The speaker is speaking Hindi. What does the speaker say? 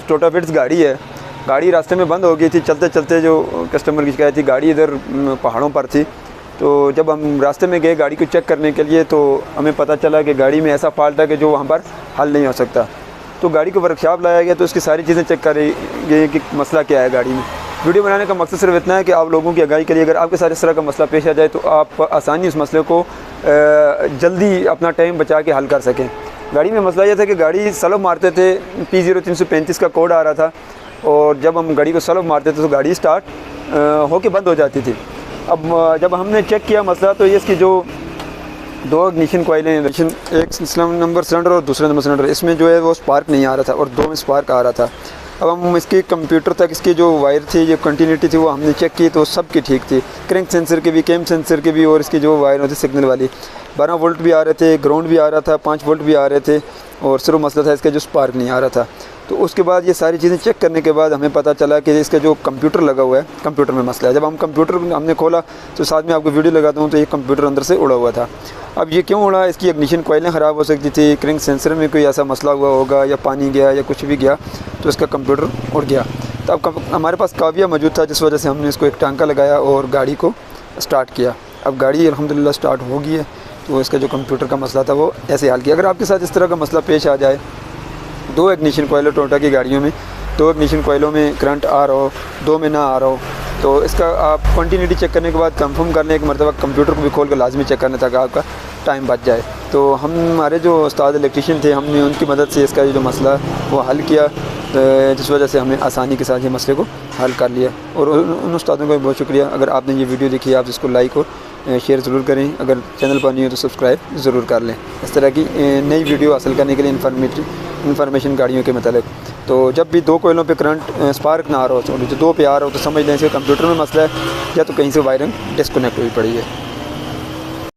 टोटा फिट्स गाड़ी है, गाड़ी रास्ते में बंद हो गई थी। चलते चलते जो कस्टमर की शिकायत थी, गाड़ी इधर पहाड़ों पर थी। तो जब हम रास्ते में गए गाड़ी को चेक करने के लिए तो हमें पता चला कि गाड़ी में ऐसा फॉल्ट है कि जो वहाँ पर हल नहीं हो सकता। तो गाड़ी को वर्कशॉप लाया गया, तो उसकी सारी चीज़ें चेक करी गई कि मसला क्या है गाड़ी में। वीडियो बनाने का मकसद सिर्फ इतना है कि आप लोगों की आगाही के लिए, अगर आपके साथ इस तरह का मसला पेश आ जाए तो आप आसानी उस मसले को जल्दी अपना टाइम बचा के हल कर सकें। गाड़ी में मसला यह था कि गाड़ी सलब मारते थे, P0335 का कोड आ रहा था, और जब हम गाड़ी को सलब मारते थे तो गाड़ी स्टार्ट होके बंद हो जाती थी। अब जब हमने चेक किया मसला, तो ये इसकी जो दो इग्निशन कॉइलें हैं, एक नंबर सिलेंडर और दूसरा नंबर सिलेंडर, इसमें जो है वो स्पार्क नहीं आ रहा था और दो में स्पार्क आ रहा था। अब हम इसकी कंप्यूटर तक इसकी जो वायर थी, जो कंटिन्यूटी थी, वो हमने चेक की तो सब की ठीक थी। क्रैंक सेंसर की भी, कैम सेंसर की भी, और इसकी जो वायर होती सिग्नल वाली 12 वोल्ट भी आ रहे थे, ग्राउंड भी आ रहा था, 5 वोल्ट भी आ रहे थे, और सिर्फ मसला था इसका जो स्पार्क नहीं आ रहा था। तो उसके बाद ये सारी चीज़ें चेक करने के बाद हमें पता चला कि इसका जो कंप्यूटर लगा हुआ है, कंप्यूटर में मसला है। जब हम कंप्यूटर हमने खोला तो साथ में आपको वीडियो लगाता हूँ, तो ये कंप्यूटर अंदर से उड़ा हुआ था। अब ये क्यों उड़ा? इसकी इग्निशन कॉइलें ख़राब हो सकती थी, क्रैंक सेंसर में कोई ऐसा मसला हुआ होगा, या पानी गया या कुछ भी गया तो इसका कंप्यूटर उड़ गया। तो अब हमारे पास काविया मौजूद था, जिस वजह से हमने इसको एक टांका लगाया और गाड़ी को स्टार्ट किया। अब गाड़ी अल्हम्दुलिल्लाह स्टार्ट हो गई है। तो इसका जो कंप्यूटर का मसला था वो ऐसे हल किया। अगर आपके साथ इस तरह का मसला पेश आ जाए, दो इग्निशन कॉइल टोयोटा की गाड़ियों में, दो इग्निशन कॉइलों में करंट आ रहा हो, दो में ना आ रहा हो, तो इसका आप कंटिन्यूटी चेक करने के बाद कंफर्म करने एक मरतबा कंप्यूटर को भी खोल कर लाजमी चेक करना ताकि आपका टाइम बच जाए। तो हमारे जो उस्ताद इलेक्ट्रीशियन थे, हमने उनकी मदद से इसका जो मसला वो हल किया, जिस वजह से हमने आसानी के साथ ये मसले को हल कर लिया। और उन उस्तादों का भी बहुत शुक्रिया। अगर आपने ये वीडियो देखी, आप इसको लाइक और शेयर ज़रूर करें। अगर चैनल पर नहीं हो तो सब्सक्राइब ज़रूर कर लें। इस तरह की नई वीडियो हासिल करने के लिए इन्फॉर्मेशन गाड़ियों के मतलब। तो जब भी दो कोयलों पे करंट स्पार्क ना आ रहा हो, जो दो पे आ रहा हो, तो समझ लें इसके कंप्यूटर में मसला है, या तो कहीं से वायरिंग डिस्कनेक्ट हुई पड़ी है।